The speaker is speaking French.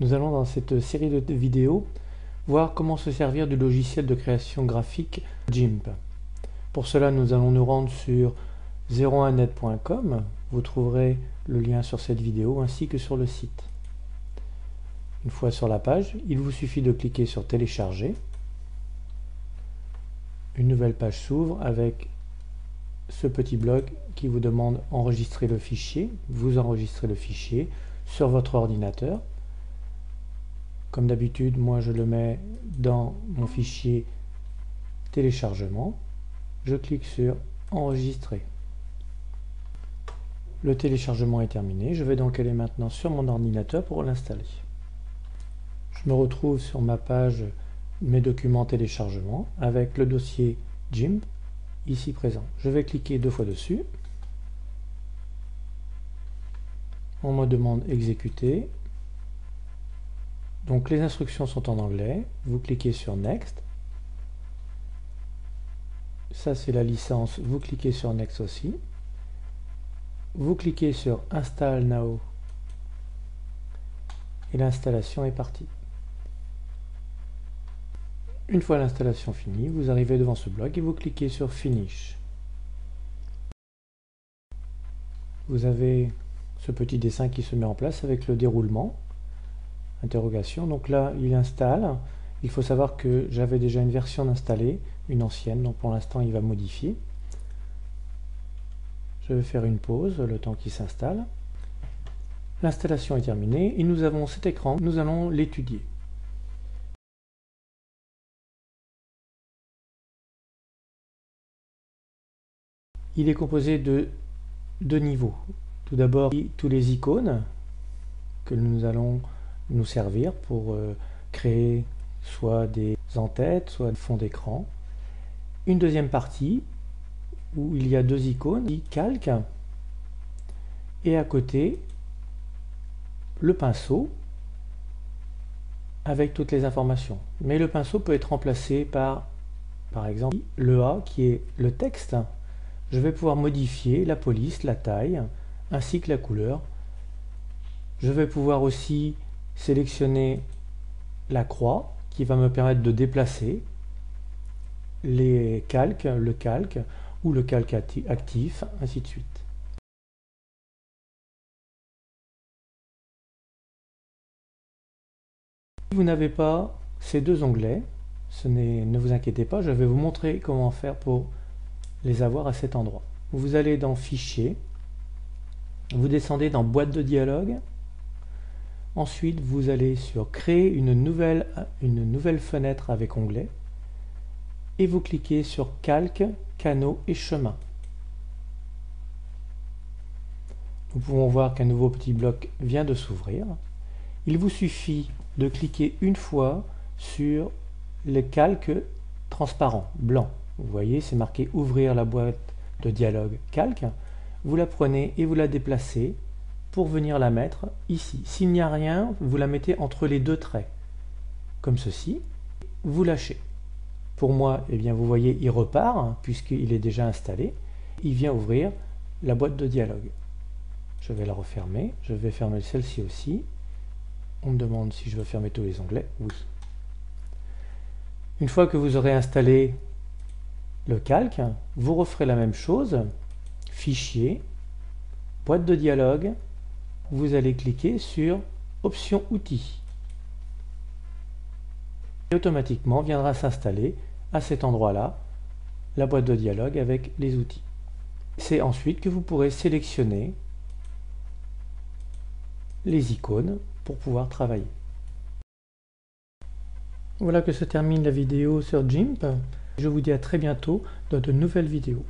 Nous allons dans cette série de vidéos voir comment se servir du logiciel de création graphique GIMP. Pour cela, nous allons nous rendre sur 01net.com. Vous trouverez le lien sur cette vidéo ainsi que sur le site. Une fois sur la page, il vous suffit de cliquer sur télécharger. Une nouvelle page s'ouvre avec ce petit bloc qui vous demande enregistrer le fichier. Vous enregistrez le fichier sur votre ordinateur. Comme d'habitude, moi je le mets dans mon fichier téléchargement. Je clique sur enregistrer. Le téléchargement est terminé. Je vais donc aller maintenant sur mon ordinateur pour l'installer. Je me retrouve sur ma page mes documents téléchargement avec le dossier GIMP ici présent. Je vais cliquer deux fois dessus. On me demande exécuter. Donc les instructions sont en anglais. Vous cliquez sur Next. Ça c'est la licence. Vous cliquez sur Next aussi. Vous cliquez sur Install Now. Et l'installation est partie. Une fois l'installation finie, vous arrivez devant ce bloc et vous cliquez sur Finish. Vous avez ce petit dessin qui se met en place avec le déroulement. Interrogation. Donc là, il installe. Il faut savoir que j'avais déjà une version installée, une ancienne, donc pour l'instant, il va modifier. Je vais faire une pause, le temps qu'il s'installe. L'installation est terminée et nous avons cet écran. Nous allons l'étudier. Il est composé de deux niveaux. Tout d'abord, tous les icônes que nous allons nous servir pour créer soit des en-têtes, soit des fonds d'écran. Une deuxième partie où il y a deux icônes, calque, et à côté le pinceau avec toutes les informations. Mais le pinceau peut être remplacé par exemple, le A qui est le texte. Je vais pouvoir modifier la police, la taille, ainsi que la couleur. Je vais pouvoir aussi sélectionner la croix qui va me permettre de déplacer les calques, le calque ou le calque actif, ainsi de suite. Si vous n'avez pas ces deux onglets, ne vous inquiétez pas, je vais vous montrer comment faire pour les avoir à cet endroit. Vous allez dans Fichier, vous descendez dans Boîte de dialogue, ensuite vous allez sur Créer une nouvelle fenêtre avec onglet, et vous cliquez sur Calque, Canaux et Chemin. Nous pouvons voir qu'un nouveau petit bloc vient de s'ouvrir. Il vous suffit de cliquer une fois sur le calque transparent, blanc. Vous voyez, c'est marqué ouvrir la boîte de dialogue calque. Vous la prenez et vous la déplacez pour venir la mettre ici. S'il n'y a rien, vous la mettez entre les deux traits, comme ceci. Vous lâchez. Pour moi, eh bien, vous voyez, il repart, puisqu'il est déjà installé. Il vient ouvrir la boîte de dialogue. Je vais la refermer. Je vais fermer celle-ci aussi. On me demande si je veux fermer tous les onglets. Oui. Une fois que vous aurez installé le calque, vous referez la même chose, Fichier, boîte de dialogue, vous allez cliquer sur Option Outils. Et automatiquement viendra s'installer à cet endroit-là la boîte de dialogue avec les outils. C'est ensuite que vous pourrez sélectionner les icônes pour pouvoir travailler. Voilà que se termine la vidéo sur GIMP. Je vous dis à très bientôt dans de nouvelles vidéos.